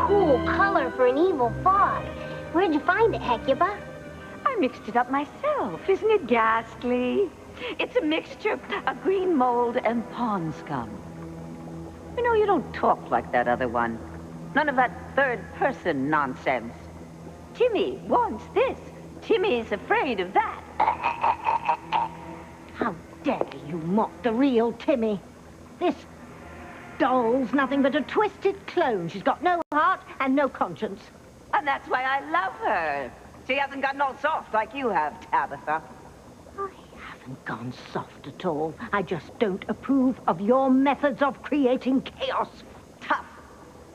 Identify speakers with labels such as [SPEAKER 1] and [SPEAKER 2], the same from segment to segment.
[SPEAKER 1] cool color for an evil fog. Where'd you find it, Hecuba?
[SPEAKER 2] I mixed it up myself. Isn't it ghastly? It's a mixture of green mold and pond scum. You know, you don't talk like that other one. None of that third-person nonsense. Timmy wants this. Timmy's afraid of that.
[SPEAKER 3] How dare you mock the real Timmy? This doll's nothing but a twisted clone. She's got no heart and no conscience.
[SPEAKER 2] And that's why I love her. She hasn't gotten all soft like you have, Tabitha.
[SPEAKER 3] I haven't gone soft at all. I just don't approve of your methods of creating chaos.
[SPEAKER 2] Tough.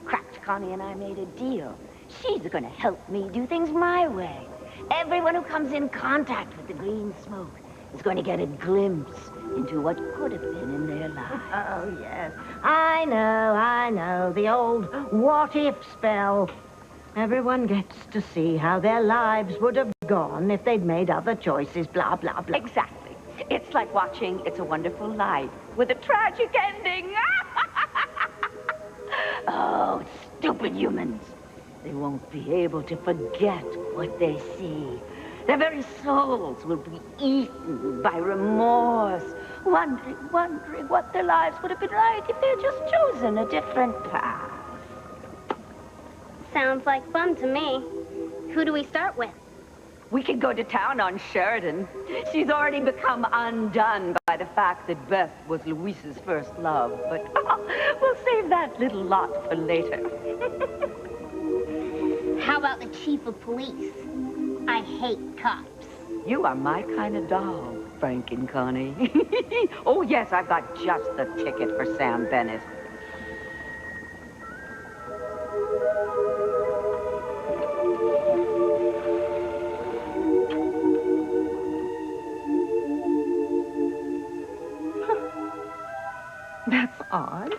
[SPEAKER 2] Cracked Connie and I made a deal. She's gonna help me do things my way. Everyone who comes in contact with the green smoke is going to get a glimpse into what could have been in their lives.
[SPEAKER 3] Oh, yes. I know. The old what-if spell. Everyone gets to see how their lives would have gone if they'd made other choices, blah, blah, blah.
[SPEAKER 2] Exactly. It's like watching It's a Wonderful Life with a tragic ending. Oh, stupid humans. They won't be able to forget what they see. Their very souls will be eaten by remorse, wondering what their lives would have been like if they'd just chosen a different path.
[SPEAKER 1] Sounds like fun to me. Who do we start with?
[SPEAKER 2] We could go to town on Sheridan. She's already become undone by the fact that Beth was Luis's first love, but we'll save that little lot for later.
[SPEAKER 1] How about the chief of police? I hate cops.
[SPEAKER 2] You are my kind of doll, Frank and Connie. Oh, yes, I've got just the ticket for Sam Bennett.
[SPEAKER 4] That's odd.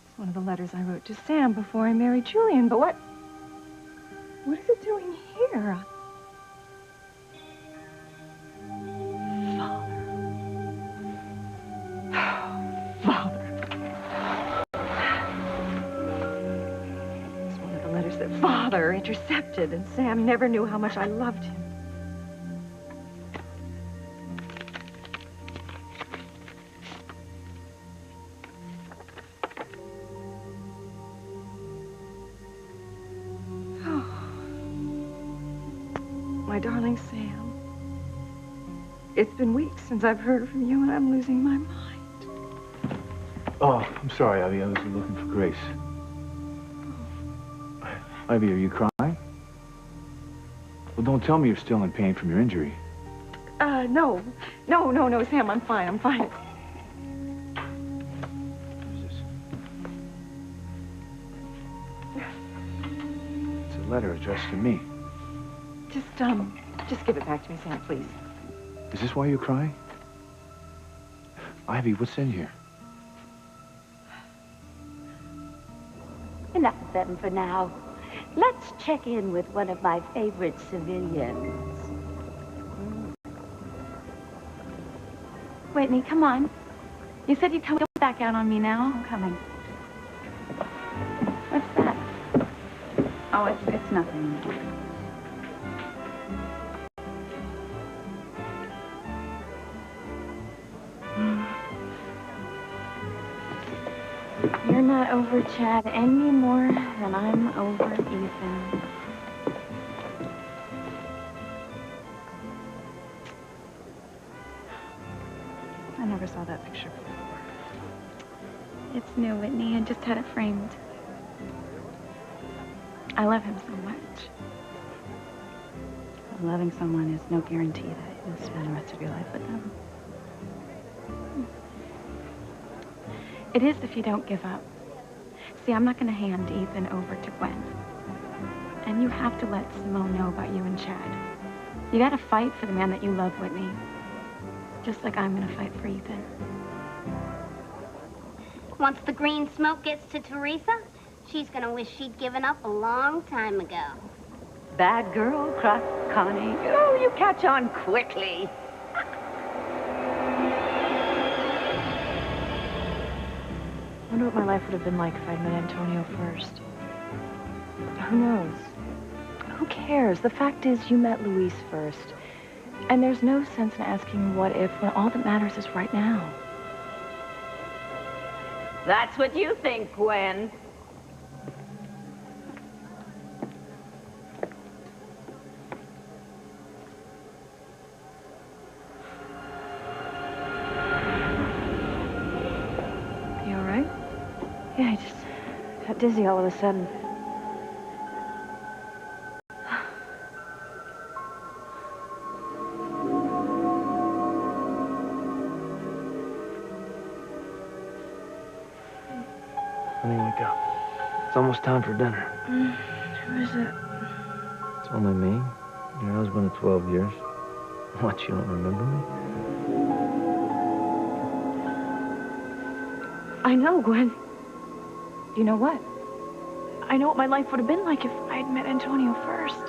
[SPEAKER 4] It's one of the letters I wrote to Sam before I married Julian, but what is it doing here? Father intercepted, and Sam never knew how much I loved him. Oh. My darling Sam, it's been weeks since I've heard from you, and I'm losing my mind.
[SPEAKER 5] Oh, I'm sorry, Ivy. I was looking for Grace. Ivy, are you crying? Well, don't tell me you're still in pain from your injury.
[SPEAKER 4] No, Sam, I'm fine.
[SPEAKER 5] What is this? It's a letter addressed to me.
[SPEAKER 4] Just give it back to me, Sam, please.
[SPEAKER 5] Is this why you're crying? Ivy, what's in here?
[SPEAKER 2] Enough of them for now. Let's check in with one of my favorite civilians.
[SPEAKER 6] Whitney, come on. You said you'd come back out on me now. I'm coming. What's that? Oh, it's nothing. You're not over Chad any more than I'm over Ethan.
[SPEAKER 4] I never saw that picture before.
[SPEAKER 6] It's new, Whitney. I just had it framed. I love him so much. Loving someone is no guarantee that you'll spend the rest of your life with them. It is if you don't give up. See, I'm not going to hand Ethan over to Gwen. And you have to let Simone know about you and Chad. You got to fight for the man that you love, Whitney. Just like I'm going to fight for Ethan.
[SPEAKER 1] Once the green smoke gets to Teresa, she's gonna wish she'd given up a long time ago.
[SPEAKER 2] Bad girl, cross Connie. Oh, you catch on quickly.
[SPEAKER 7] I wonder what my life would have been like if I'd met Antonio first. Who knows? Who cares? The fact is, you met Luis first. And there's no sense in asking what if when all that matters is right now.
[SPEAKER 2] That's what you think, Gwen.
[SPEAKER 7] You all right? Yeah, I just got dizzy all of a sudden.
[SPEAKER 8] Honey, wake up. It's almost time for dinner.
[SPEAKER 7] Who is it?
[SPEAKER 8] It's only me, your husband of 12 years. What, you don't remember me?
[SPEAKER 7] I know, Gwen. You know what? I know what my life would have been like if I'd met Antonio first.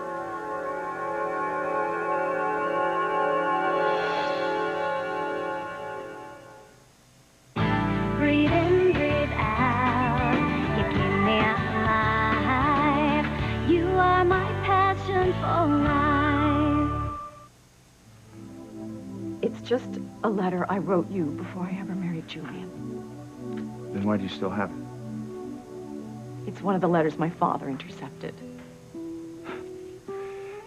[SPEAKER 1] Breathe in, breathe out. You keep me alive. You are my passion for life.
[SPEAKER 7] It's just a letter I wrote you before I ever married Julian.
[SPEAKER 5] Then why do you still have it?
[SPEAKER 7] It's one of the letters my father intercepted.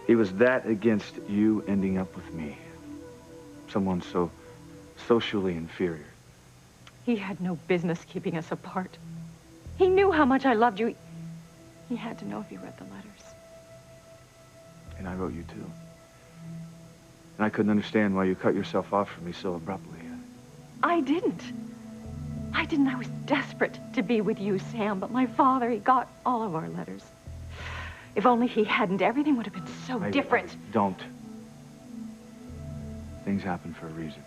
[SPEAKER 5] He was that against you ending up with me. Someone so socially inferior.
[SPEAKER 7] He had no business keeping us apart. He knew how much I loved you. He had to know if he read the letters.
[SPEAKER 5] And I wrote you too. And I couldn't understand why you cut yourself off from me so abruptly.
[SPEAKER 7] I didn't. I was desperate to be with you, Sam, but my father, he got all of our letters. If only he hadn't, everything would have been so different.
[SPEAKER 5] Don't. Things happen for a reason.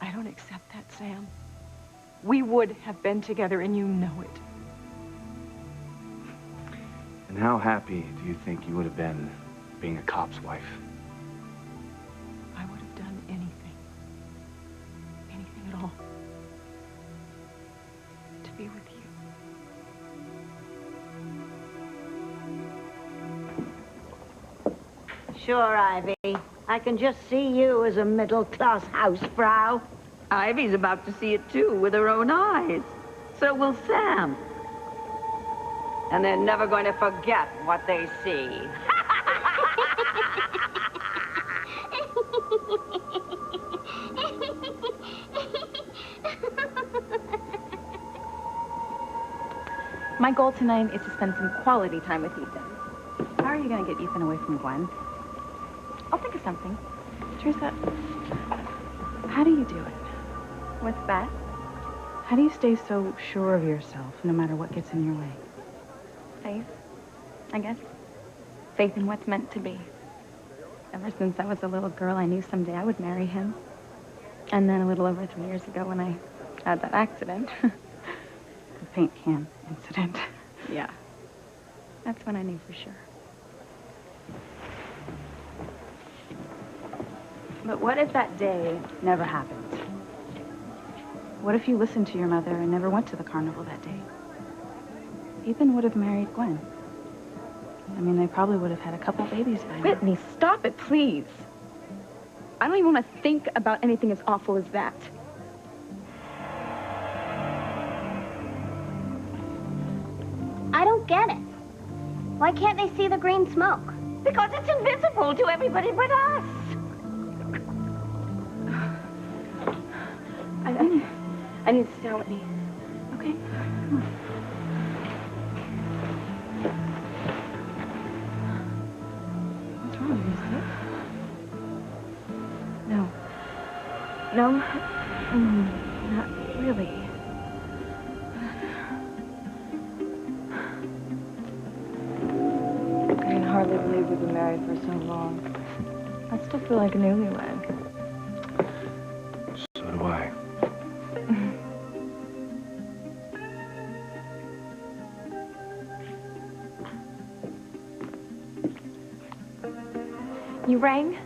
[SPEAKER 7] I don't accept that, Sam. We would have been together, and you know it.
[SPEAKER 5] And how happy do you think you would have been being a cop's wife?
[SPEAKER 7] I would have done anything. Anything at all. To be with you.
[SPEAKER 3] Sure, Ivy. I can just see you as a middle-class housefrau.
[SPEAKER 2] Ivy's about to see it too with her own eyes. So will Sam. And they're never going to forget what they see.
[SPEAKER 6] My goal tonight is to spend some quality time with Ethan. How are you going to get Ethan away from Gwen? I'll think of something.
[SPEAKER 7] Teresa, how do you do it?
[SPEAKER 6] What's that?
[SPEAKER 7] How do you stay so sure of yourself, no matter what gets in your way?
[SPEAKER 6] Faith, I guess. Faith in what's meant to be. Ever since I was a little girl, I knew someday I would marry him. And then a little over 3 years ago when I had that accident.
[SPEAKER 7] The paint can incident.
[SPEAKER 6] Yeah. That's when I knew for sure.
[SPEAKER 7] But what if that day never happened? What if you listened to your mother and never went to the carnival that day? Ethan would have married Gwen. I mean, they probably would have had a couple babies by now.
[SPEAKER 6] Whitney, stop it, please. I don't even want to think about anything as awful as that.
[SPEAKER 1] I don't get it. Why can't they see the green smoke?
[SPEAKER 2] Because it's invisible to everybody but us.
[SPEAKER 6] I need to sit down with me. Okay? Come on.
[SPEAKER 7] What's wrong? You sick?
[SPEAKER 6] No. No? Not really.
[SPEAKER 7] I can hardly believe we've been married for so long. I still feel like a newlywed.
[SPEAKER 5] So do I.
[SPEAKER 6] You rang?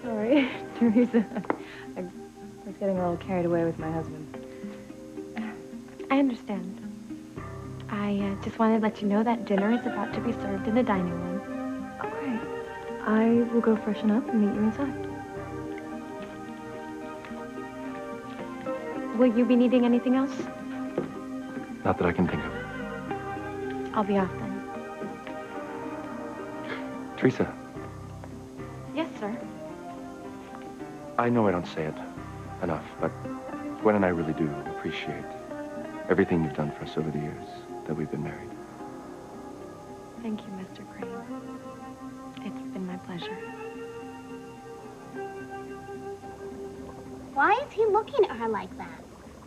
[SPEAKER 7] Sorry, Teresa. I was getting a little carried away with my husband.
[SPEAKER 6] I understand. I just wanted to let you know that dinner is about to be served in the dining room.
[SPEAKER 7] Okay. I will go freshen up and meet you inside.
[SPEAKER 6] Will you be needing anything else?
[SPEAKER 9] Not that I can think of.
[SPEAKER 6] I'll be off then.
[SPEAKER 9] Teresa,
[SPEAKER 6] Yes, sir.
[SPEAKER 9] I know I don't say it enough, but Gwen and I really do appreciate everything you've done for us over the years that we've been married.
[SPEAKER 6] Thank you, Mr. Crane. It's been my pleasure.
[SPEAKER 1] Why is he looking at her like that?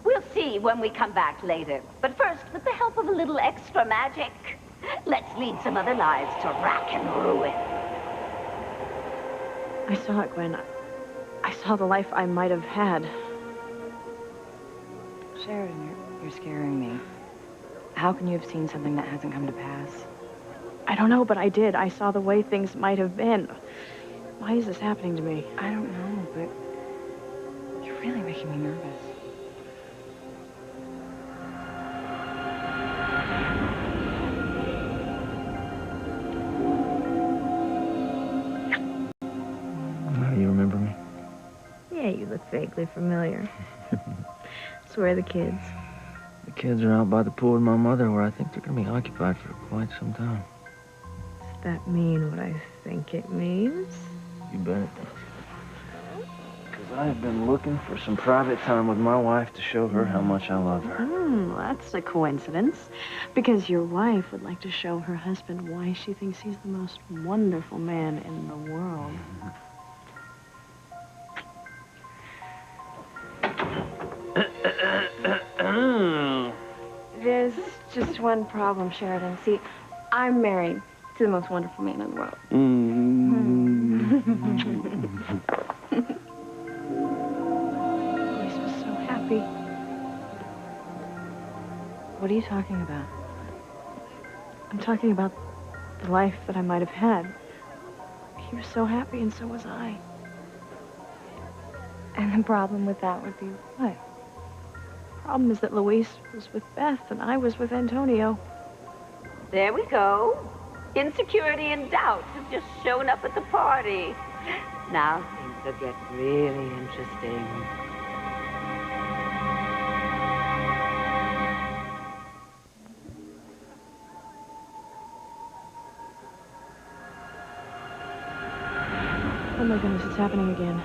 [SPEAKER 2] We'll see when we come back later. But first, with the help of a little extra magic, let's lead some other lives to rack and ruin.
[SPEAKER 7] I saw it, Gwen. I saw the life I might have had.
[SPEAKER 4] Sheridan, you're scaring me. How can you have seen something that hasn't come to pass?
[SPEAKER 7] I don't know, but I did. I saw the way things might have been. Why is this happening to me?
[SPEAKER 4] I don't know, but you're really making me nervous.
[SPEAKER 8] You remember me?
[SPEAKER 3] Yeah, you look vaguely familiar. So where are the kids?
[SPEAKER 8] The kids are out by the pool with my mother, where I think they're going to be occupied for quite some time.
[SPEAKER 3] Does that mean what I think it means?
[SPEAKER 8] You bet it does. Because I've been looking for some private time with my wife to show her how much I love her.
[SPEAKER 7] That's a coincidence. Because your wife would like to show her husband why she thinks he's the most wonderful man in the world. There's just one problem, Sheridan. See, I'm married to the most wonderful man in the world. Luis was so happy.
[SPEAKER 4] What are you talking about?
[SPEAKER 7] I'm talking about the life that I might have had. He was so happy, and so was I.
[SPEAKER 6] And the problem with that would be what?
[SPEAKER 7] The problem is that Luis was with Beth, and I was with Antonio.
[SPEAKER 2] There we go. Insecurity and doubt have just shown up at the party. Now things will get really interesting.
[SPEAKER 7] Oh my goodness, it's happening again.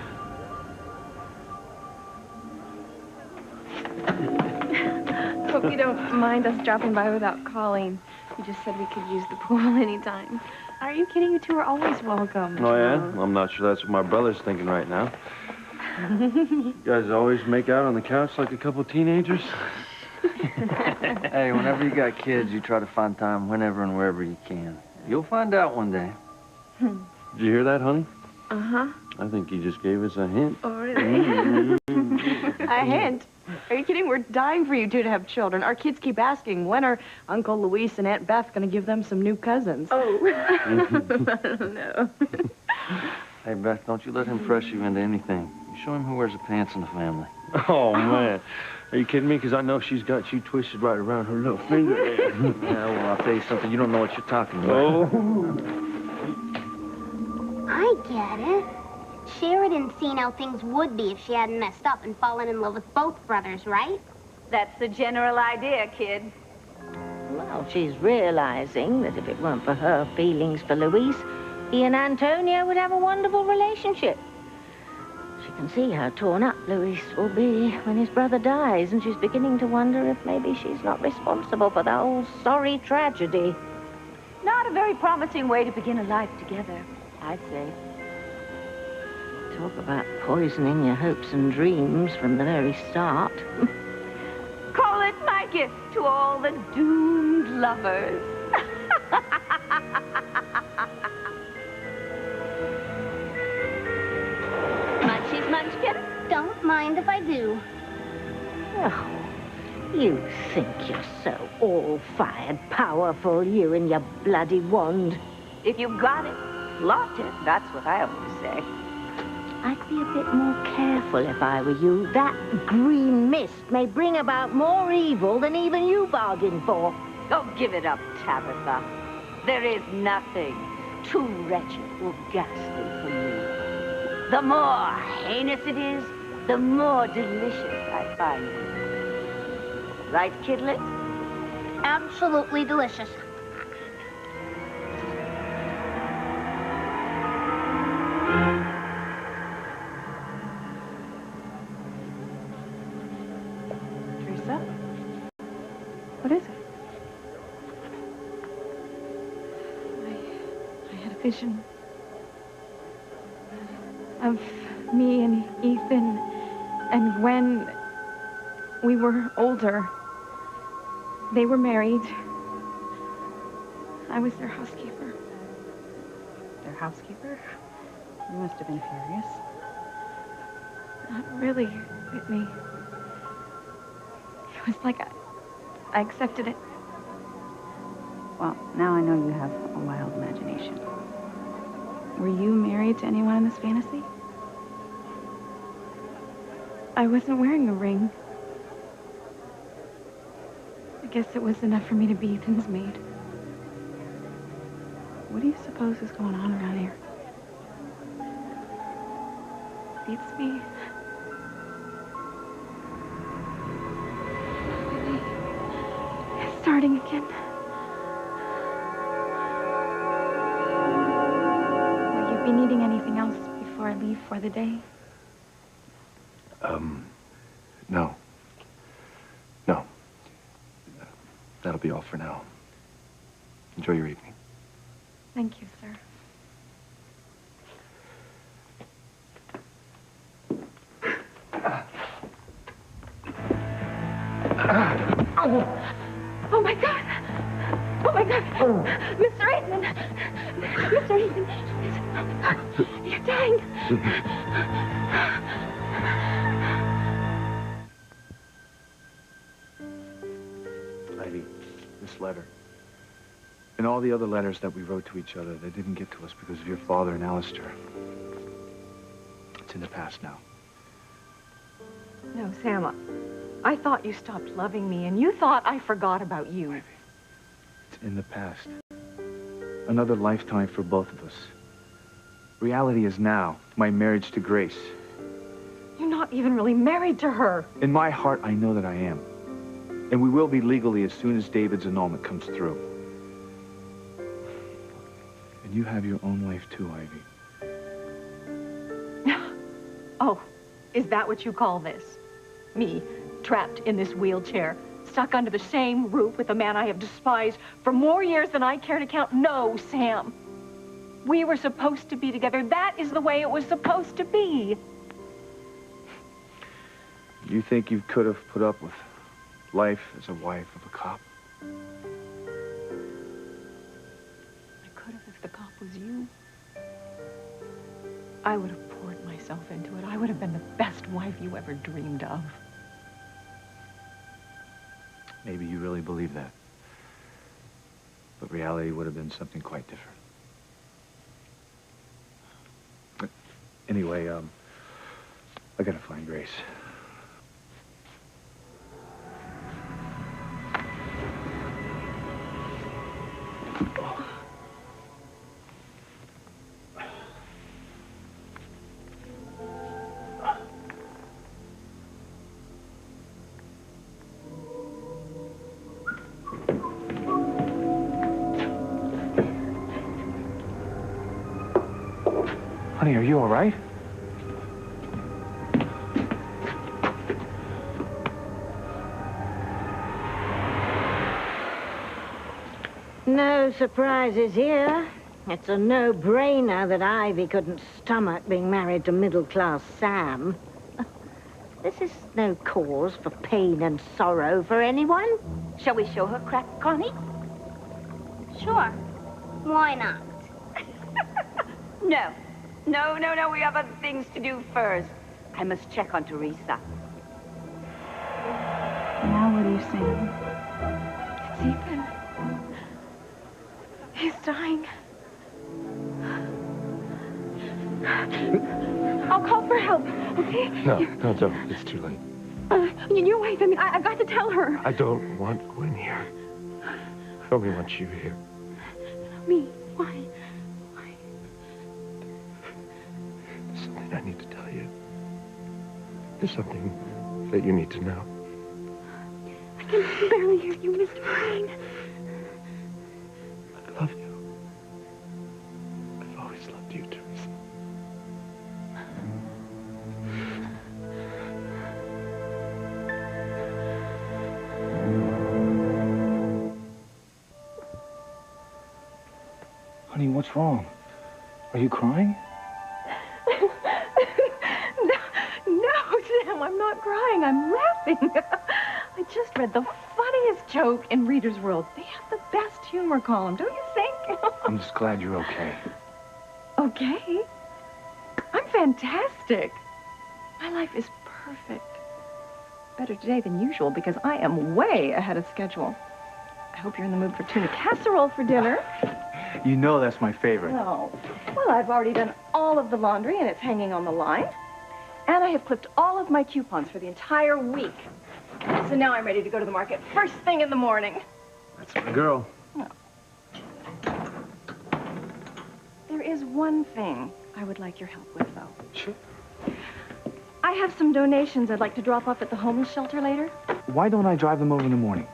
[SPEAKER 6] Hope you don't mind us dropping by without calling. You just said we could use the pool anytime.
[SPEAKER 7] Are you kidding? You two are always welcome.
[SPEAKER 8] Oh, yeah? I'm not sure that's what my brother's thinking right now. You guys always make out on the couch like a couple teenagers? Hey, whenever you got kids, you try to find time whenever and wherever you can. You'll find out one day. Did you hear that, honey?
[SPEAKER 7] Uh-huh.
[SPEAKER 8] I think he just gave us a hint.
[SPEAKER 7] Oh, really? A hint? Are you kidding? We're dying for you two to have children. Our kids keep asking, when are Uncle Luis and Aunt Beth going to give them some new cousins? Oh. I don't know.
[SPEAKER 8] Hey, Beth, don't you let him press you into anything. You show him who wears the pants in the family. Oh, man. Are you kidding me? Because I know she's got you twisted right around her little finger. Yeah, well, I'll tell you something. You don't know what you're talking about. Oh.
[SPEAKER 1] I get it. Sheridan's seen how things would be if she hadn't messed up and fallen in love with both brothers, right?
[SPEAKER 2] That's the general idea, kid.
[SPEAKER 3] Well, she's realizing that if it weren't for her feelings for Luis, he and Antonio would have a wonderful relationship. She can see how torn up Luis will be when his brother dies, and she's beginning to wonder if maybe she's not responsible for the whole sorry tragedy.
[SPEAKER 2] Not a very promising way to begin a life together, I'd say.
[SPEAKER 3] Talk about poisoning your hopes and dreams from the very start.
[SPEAKER 2] Call it my gift to all the doomed lovers. Munchies, Munchkin?
[SPEAKER 1] Don't mind if I do.
[SPEAKER 3] Oh, you think you're so all-fired powerful, you and your bloody wand.
[SPEAKER 2] If you got it, Blotted, that's what I always say.
[SPEAKER 3] I'd be a bit more careful if I were you. That green mist may bring about more evil than even you bargained for.
[SPEAKER 2] Oh, give it up, Tabitha. There is nothing too wretched or ghastly for me. The more heinous it is, the more delicious I find it. Right, kidlet?
[SPEAKER 1] Absolutely delicious.
[SPEAKER 6] Teresa? What is it? I had a vision of me and Ethan and Gwen. We were older. They were married. I was their housekeeper.
[SPEAKER 10] Their housekeeper? You must have been furious.
[SPEAKER 6] Not really, Whitney. It was like I accepted it.
[SPEAKER 10] Well, now I know you have a wild imagination.
[SPEAKER 6] Were you married to anyone in this fantasy? I wasn't wearing a ring. I guess it was enough for me to be Ethan's maid.
[SPEAKER 10] What do you suppose is going on around here?
[SPEAKER 6] Beats me. It's starting again. Will you be needing anything else before I leave for the day?
[SPEAKER 9] No. No. That'll be all for now. Enjoy your evening.
[SPEAKER 6] Thank you, sir. Oh, my God. Oh, my God. Mr. Ethan. Mr. Ethan. Oh, my God. You're dying.
[SPEAKER 5] Ivy, this letter. And all the other letters that we wrote to each other, they didn't get to us because of your father and Alistair. It's in the past now.
[SPEAKER 7] No, Sam, I thought you stopped loving me, and you thought I forgot about you.
[SPEAKER 5] Ivy, it's in the past. Another lifetime for both of us. Reality is now, my marriage to Grace.
[SPEAKER 7] You're not even really married to her.
[SPEAKER 5] In my heart, I know that I am. And we will be legally as soon as David's annulment comes through. And you have your own life too, Ivy.
[SPEAKER 7] Oh, is that what you call this? Me, trapped in this wheelchair, stuck under the same roof with a man I have despised for more years than I care to count? No, Sam. We were supposed to be together. That is the way it was supposed to be.
[SPEAKER 5] You think you could have put up with life as a wife of a cop?
[SPEAKER 7] I could have if the cop was you. I would have poured myself into it. I would have been the best wife you ever dreamed of.
[SPEAKER 5] Maybe you really believe that. But reality would have been something quite different. But anyway, I gotta find Grace. Honey, are you all right?
[SPEAKER 3] No surprises here. It's a no-brainer that Ivy couldn't stomach being married to middle-class Sam. This is no cause for pain and sorrow for anyone.
[SPEAKER 2] Shall we show her crack, Connie?
[SPEAKER 1] Sure. Why not?
[SPEAKER 2] No. No, we have other things to do first. I must check on Teresa.
[SPEAKER 10] Now what are you saying?
[SPEAKER 6] It's Ethan. He's dying. I'll call for help, okay?
[SPEAKER 9] No, don't. It's too late.
[SPEAKER 6] Your wife, I mean, I've got to tell her.
[SPEAKER 9] I don't want Gwen here. I only want you here.
[SPEAKER 6] Me? Why?
[SPEAKER 9] There's something I need to tell you. There's something that you need to know.
[SPEAKER 6] I can barely hear you, Mr. Crane.
[SPEAKER 9] I love you. I've always loved you, Teresa.
[SPEAKER 5] Honey, what's wrong? Are you crying?
[SPEAKER 6] No, Sam, I'm not crying. I'm laughing. I just read the funniest joke in Reader's World. They have the best humor column, don't you think?
[SPEAKER 5] I'm just glad you're okay.
[SPEAKER 6] Okay. I'm fantastic. My life is perfect. Better today than usual because I am way ahead of schedule. I hope you're in the mood for tuna casserole for dinner.
[SPEAKER 5] You know that's my favorite.
[SPEAKER 6] No. Well, I've already done all of the laundry and it's hanging on the line. And I have clipped all of my coupons for the entire week. So now I'm ready to go to the market first thing in the morning.
[SPEAKER 5] That's my girl.
[SPEAKER 6] Oh. There is one thing I would like your help with, though.
[SPEAKER 5] Sure.
[SPEAKER 6] I have some donations I'd like to drop off at the homeless shelter later.
[SPEAKER 5] Why don't I drive them over in the morning?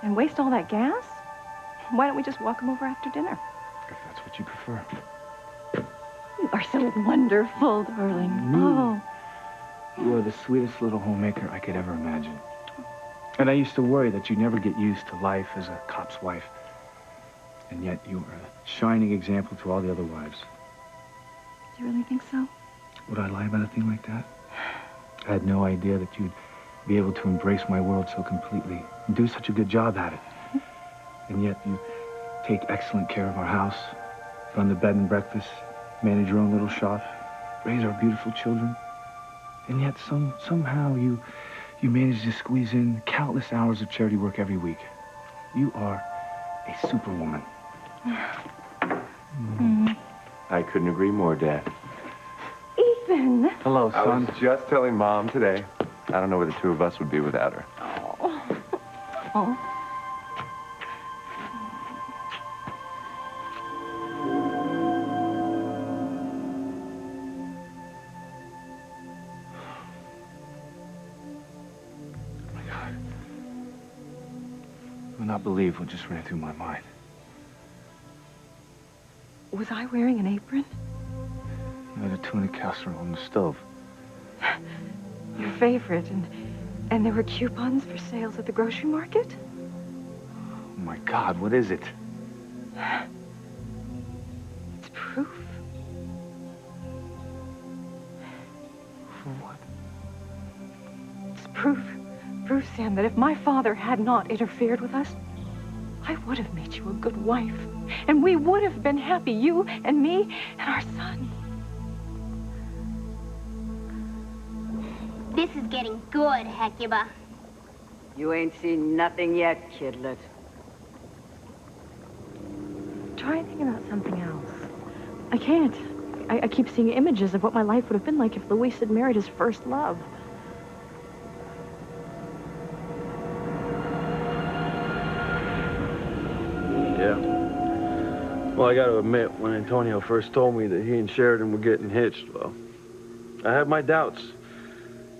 [SPEAKER 6] And waste all that gas? Why don't we just walk them over after dinner?
[SPEAKER 5] If that's what you prefer.
[SPEAKER 6] You are so wonderful, darling. Oh.
[SPEAKER 5] You are the sweetest little homemaker I could ever imagine. And I used to worry that you'd never get used to life as a cop's wife. And yet you are a shining example to all the other wives.
[SPEAKER 6] Do you really think so?
[SPEAKER 5] Would I lie about a thing like that? I had no idea that you'd be able to embrace my world so completely and do such a good job at it. And yet you take excellent care of our house, run the bed and breakfast, manage your own little shop, raise our beautiful children. And yet somehow you manage to squeeze in countless hours of charity work every week. You are a superwoman.
[SPEAKER 9] I couldn't agree more, Dad.
[SPEAKER 6] Ethan!
[SPEAKER 5] Hello, son.
[SPEAKER 9] I was just telling Mom today. I don't know where the two of us would be without her.
[SPEAKER 6] Oh.
[SPEAKER 5] I will not believe what just ran through my mind.
[SPEAKER 6] Was I wearing an apron?
[SPEAKER 5] You had a tuna casserole on the stove.
[SPEAKER 6] Your favorite, and there were coupons for sales at the grocery market?
[SPEAKER 5] Oh my God, what is it?
[SPEAKER 6] It's proof.
[SPEAKER 5] What?
[SPEAKER 6] It's proof, Sam, that if my father had not interfered with us, I would have made you a good wife. And we would have been happy, you and me and our son.
[SPEAKER 11] This is getting good, Hecuba.
[SPEAKER 2] You ain't seen nothing yet, kidlet.
[SPEAKER 6] Try thinking about something else. I can't. I keep seeing images of what my life would have been like if Luis had married his first love.
[SPEAKER 8] Yeah. Well, I got to admit, when Antonio first told me that he and Sheridan were getting hitched, well, I had my doubts.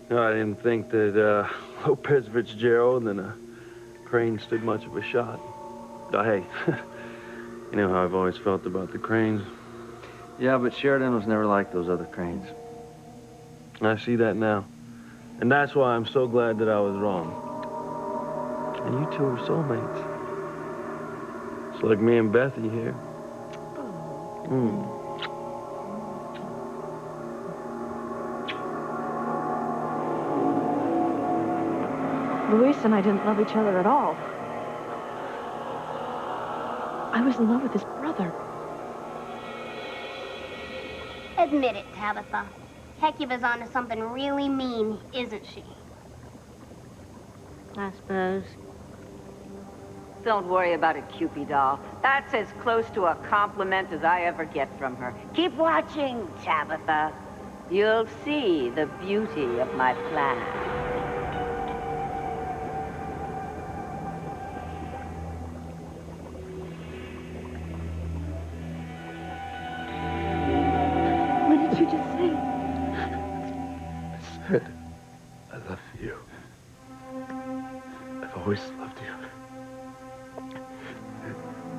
[SPEAKER 8] You know, I didn't think that Lopez Fitzgerald and Crane stood much of a shot. But hey, you know how I've always felt about the Cranes.
[SPEAKER 12] Yeah, but Sheridan was never like those other Cranes.
[SPEAKER 8] I see that now. And that's why I'm so glad that I was wrong. And you two are soulmates. It's like me and Bethy here.
[SPEAKER 6] Luis and I didn't love each other at all. I was in love with his brother.
[SPEAKER 11] Admit it, Tabitha. Hecuba's onto something really mean, isn't she?
[SPEAKER 3] I suppose.
[SPEAKER 2] Don't worry about it, Cupid doll. That's as close to a compliment as I ever get from her. Keep watching, Tabitha. You'll see the beauty of my plan.
[SPEAKER 6] What did you just say?
[SPEAKER 9] I said, I love you. I've always loved you.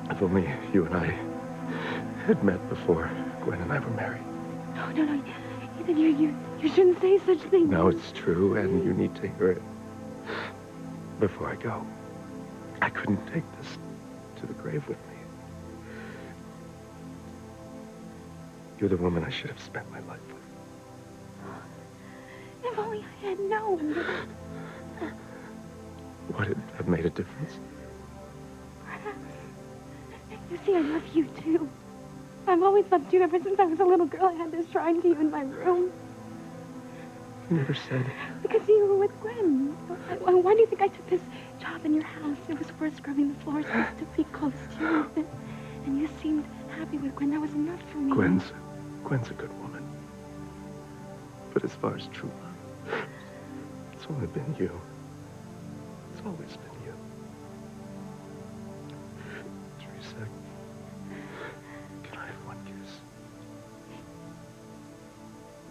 [SPEAKER 9] If only you and I had met before Gwen and I were married.
[SPEAKER 6] No, no, no. Ethan, you shouldn't say such things.
[SPEAKER 9] No, it's true, and you need to hear it. Before I go, I couldn't take this to the grave with me. You're the woman I should have spent my life with.
[SPEAKER 6] If only I had known.
[SPEAKER 9] Would it have made a difference?
[SPEAKER 6] Perhaps. You see, I love you, too. I've always loved you ever since I was a little girl. I had this shrine to you in my room.
[SPEAKER 9] You never said.
[SPEAKER 6] Because you were with Gwen. Why do you think I took this job in your house? It was for scrubbing the floors just to be close to you. And you seemed happy with Gwen. That was enough for me.
[SPEAKER 9] Gwen's a good woman. But as far as true love, it's only been you. It's always been you. Teresa, can I have one kiss?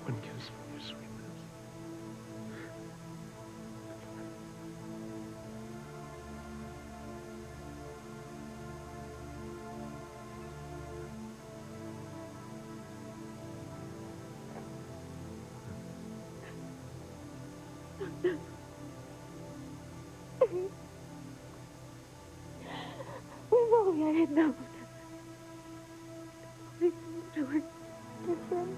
[SPEAKER 9] One kiss from your sweet lips.
[SPEAKER 6] If only I had known. If only I were different.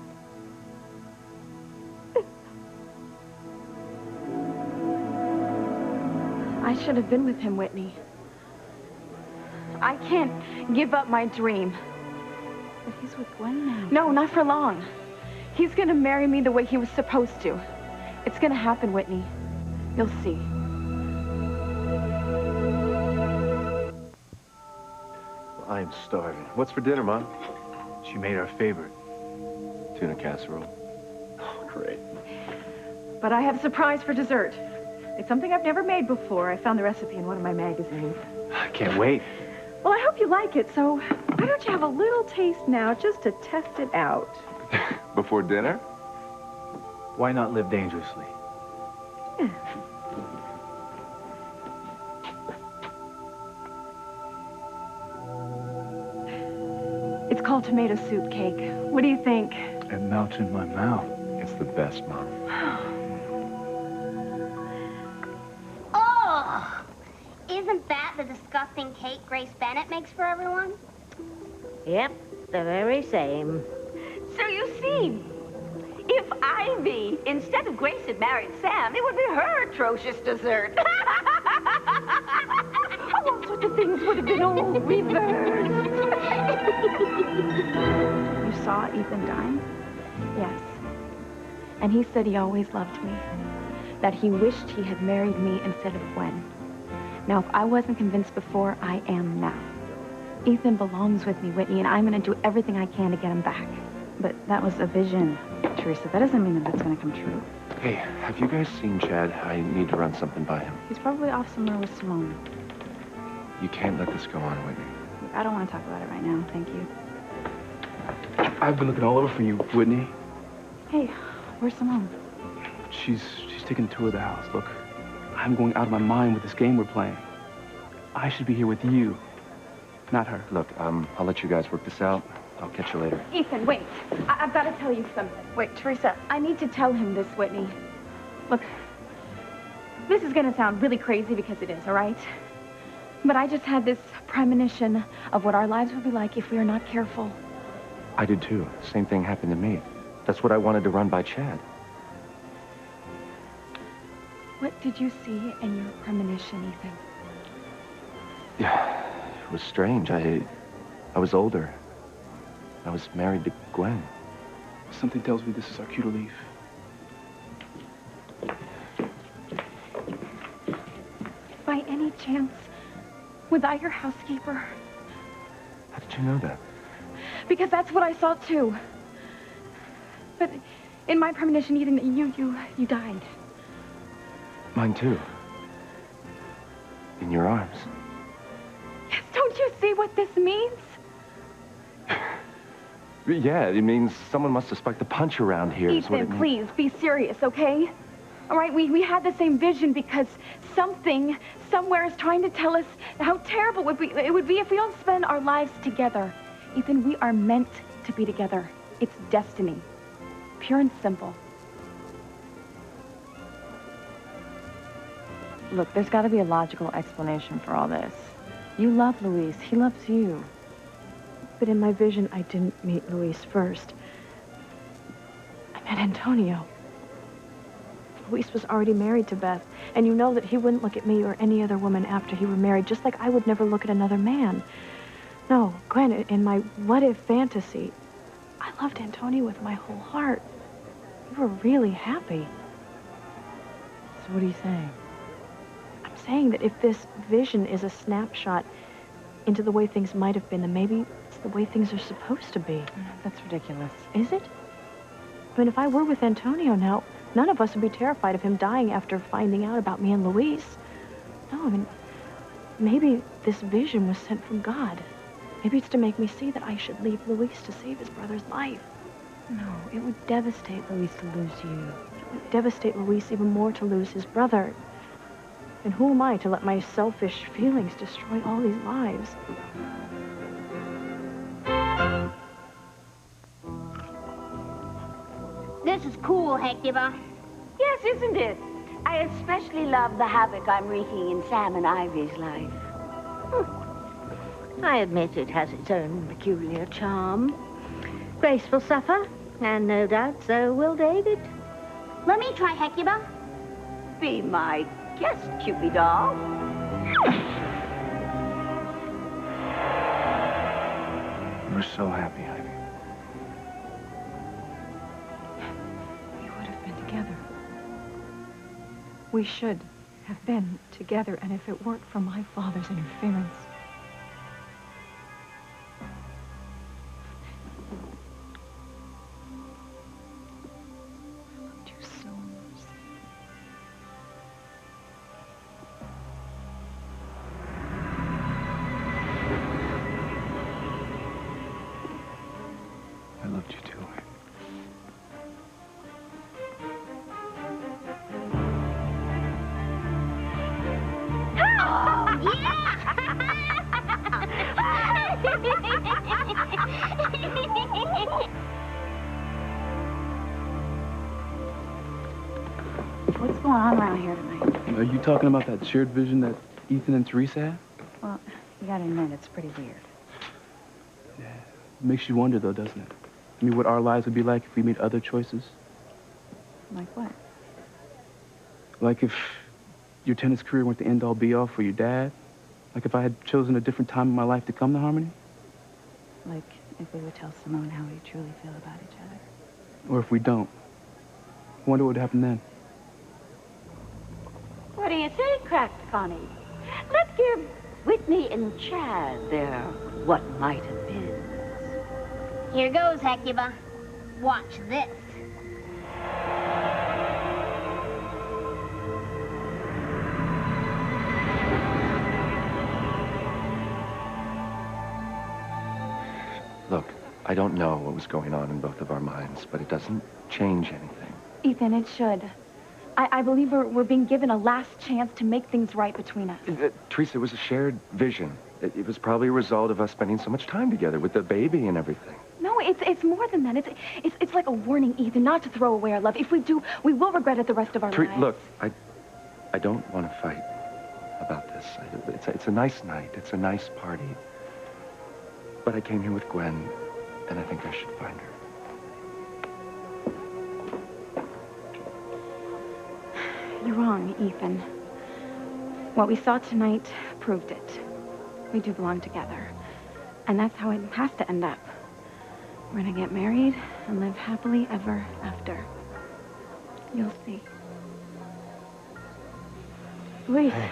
[SPEAKER 6] I should have been with him, Whitney. I can't give up my dream.
[SPEAKER 10] But he's with Gwen now.
[SPEAKER 6] No, not for long. He's gonna marry me the way he was supposed to. It's gonna happen, Whitney. You'll see.
[SPEAKER 9] I am starving. What's for dinner, Mom?
[SPEAKER 5] She made our favorite.
[SPEAKER 9] Tuna casserole. Oh, great.
[SPEAKER 10] But I have a surprise for dessert. It's something I've never made before. I found the recipe in one of my magazines.
[SPEAKER 5] I can't wait.
[SPEAKER 10] Well, I hope you like it, so why don't you have a little taste now just to test it out?
[SPEAKER 9] Before dinner?
[SPEAKER 5] Why not live dangerously?
[SPEAKER 10] Yeah.
[SPEAKER 6] It's called tomato soup cake. What do you think?
[SPEAKER 5] It melts in my mouth.
[SPEAKER 9] It's the best, Mom.
[SPEAKER 11] Oh! Isn't that the disgusting cake Grace Bennett makes for everyone?
[SPEAKER 3] Yep, the very same.
[SPEAKER 2] So you see, if Ivy, instead of Grace, had married Sam, it would be her atrocious dessert.
[SPEAKER 6] All sorts of things would have been all reversed.
[SPEAKER 10] You saw Ethan dying?
[SPEAKER 6] Yes. And he said he always loved me. That he wished he had married me instead of Gwen. Now, if I wasn't convinced before, I am now. Ethan belongs with me, Whitney, and I'm going to do everything I can to get him back.
[SPEAKER 10] But that was a vision, Teresa. That doesn't mean that that's going to come true.
[SPEAKER 9] Hey, have you guys seen Chad? I need to run something by him.
[SPEAKER 10] He's probably off somewhere with Simone.
[SPEAKER 9] You can't let this go on, Whitney.
[SPEAKER 10] I don't want to talk about it right now. Thank you.
[SPEAKER 5] I've been looking all over for you, Whitney.
[SPEAKER 10] Hey, where's Simone?
[SPEAKER 5] She's taking a tour of the house. Look, I'm going out of my mind with this game we're playing. I should be here with you, not her.
[SPEAKER 9] Look, I'll let you guys work this out. I'll catch you later.
[SPEAKER 6] Ethan, wait. I've got to tell you something.
[SPEAKER 10] Wait, Teresa.
[SPEAKER 6] I need to tell him this, Whitney. Look, this is going to sound really crazy because it is, all right? But I just had this premonition of what our lives would be like if we are not careful.
[SPEAKER 9] I did too. Same thing happened to me. That's what I wanted to run by Chad.
[SPEAKER 6] What did you see in your premonition, Ethan?
[SPEAKER 9] Yeah, it was strange. I was older. I was married to Gwen.
[SPEAKER 5] Something tells me this is our cue to leave.
[SPEAKER 6] By any chance, Was I your housekeeper?
[SPEAKER 9] How did you know that?
[SPEAKER 6] Because that's what I saw too. But in my premonition, Ethan, you died.
[SPEAKER 9] Mine too. In your arms.
[SPEAKER 6] Yes, don't you see what this means?
[SPEAKER 9] Yeah, it means someone must have spiked the punch around here. Is what it
[SPEAKER 6] Ethan,
[SPEAKER 9] means.
[SPEAKER 6] please, be serious, okay? All right, we had the same vision because something, somewhere is trying to tell us how terrible it would be if we don't spend our lives together. Ethan, we are meant to be together. It's destiny. Pure and simple.
[SPEAKER 7] Look, there's got to be a logical explanation for all this. You love Luis. He loves you.
[SPEAKER 10] But in my vision, I didn't meet Luis first. I met Antonio. Luis was already married to Beth, and you know that he wouldn't look at me or any other woman after he were married, just like I would never look at another man. No, Gwen, in my what-if fantasy, I loved Antonio with my whole heart. We were really happy.
[SPEAKER 7] So what are you saying?
[SPEAKER 10] I'm saying that if this vision is a snapshot into the way things might have been, then maybe it's the way things are supposed to be.
[SPEAKER 7] That's ridiculous.
[SPEAKER 10] Is it? I mean, if I were with Antonio now, none of us would be terrified of him dying after finding out about me and Luis. No, I mean, maybe this vision was sent from God. Maybe it's to make me see that I should leave Luis to save his brother's life.
[SPEAKER 7] No, it would devastate Luis to lose you.
[SPEAKER 10] It would devastate Luis even more to lose his brother. And who am I to let my selfish feelings destroy all these lives?
[SPEAKER 11] This is cool, Hecuba.
[SPEAKER 2] Yes, isn't it? I especially love the havoc I'm wreaking in Sam and Ivy's life.
[SPEAKER 3] I admit it has its own peculiar charm. Grace will suffer, and no doubt so will David.
[SPEAKER 11] Let me try, Hecuba.
[SPEAKER 2] Be my guest, Cupid doll.
[SPEAKER 5] We're so happy, Ivy.
[SPEAKER 10] We would have been together. We should have been together, and if it weren't for my father's interference. I loved you so much.
[SPEAKER 5] I loved you too, Ivy.
[SPEAKER 6] What's going on around here tonight?
[SPEAKER 5] Are you talking about that shared vision that Ethan and Teresa had?
[SPEAKER 6] Well, you gotta admit, it's pretty weird.
[SPEAKER 5] Yeah. It makes you wonder, though, doesn't it? I mean, what our lives would be like if we made other choices.
[SPEAKER 6] Like what?
[SPEAKER 5] Like if your tennis career went the end-all, be-all for your dad. Like if I had chosen a different time in my life to come to Harmony.
[SPEAKER 6] Like if we would tell Simone how we truly feel about each other.
[SPEAKER 5] Or if we don't. I wonder what would happen then.
[SPEAKER 2] What do you say, Cracked Connie? Let's give Whitney and Chad their what might have been.
[SPEAKER 11] Here goes, Hecuba. Watch this.
[SPEAKER 9] Look, I don't know what was going on in both of our minds, but it doesn't change anything.
[SPEAKER 6] Ethan, it should. I believe we're being given a last chance to make things right between us.
[SPEAKER 9] Teresa, it was a shared vision. It was probably a result of us spending so much time together with the baby and everything.
[SPEAKER 6] No, it's more than that. It's like a warning, Ethan, not to throw away our love. If we do, we will regret it the rest of our lives.
[SPEAKER 9] Look, I don't want to fight about this. It's a nice night. It's a nice party. But I came here with Gwen, and I think I should find her.
[SPEAKER 6] You're wrong, Ethan. What we saw tonight proved it. We do belong together. And that's how it has to end up. We're gonna get married and live happily ever after. You'll see.
[SPEAKER 10] Luis.
[SPEAKER 5] Hey.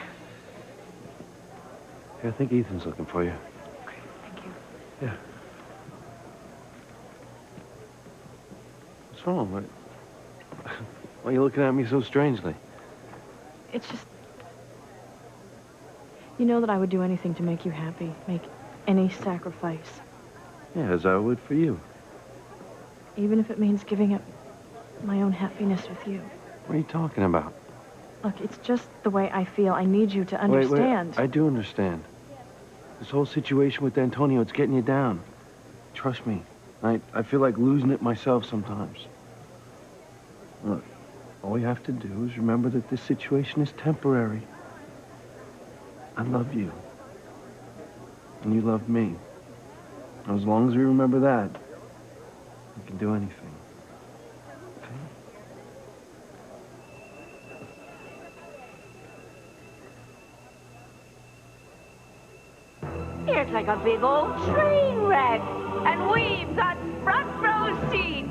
[SPEAKER 8] Hey, I think Ethan's looking for you.
[SPEAKER 10] Okay, thank you.
[SPEAKER 8] Yeah. What's wrong? Why are you looking at me so strangely?
[SPEAKER 10] It's just... You know that I would do anything to make you happy, make any sacrifice.
[SPEAKER 8] Yeah, as I would for you.
[SPEAKER 10] Even if it means giving up my own happiness with you.
[SPEAKER 8] What are you talking about?
[SPEAKER 10] Look, it's just the way I feel. I need you to understand.
[SPEAKER 8] Wait, I do understand. This whole situation with Antonio, it's getting you down. Trust me. I feel like losing it myself sometimes. Look, all you have to do is remember that this situation is temporary. I love you. And you love me. And as long as we remember that, we can do anything.
[SPEAKER 2] It's like a big old train wreck, and we've got front row seats.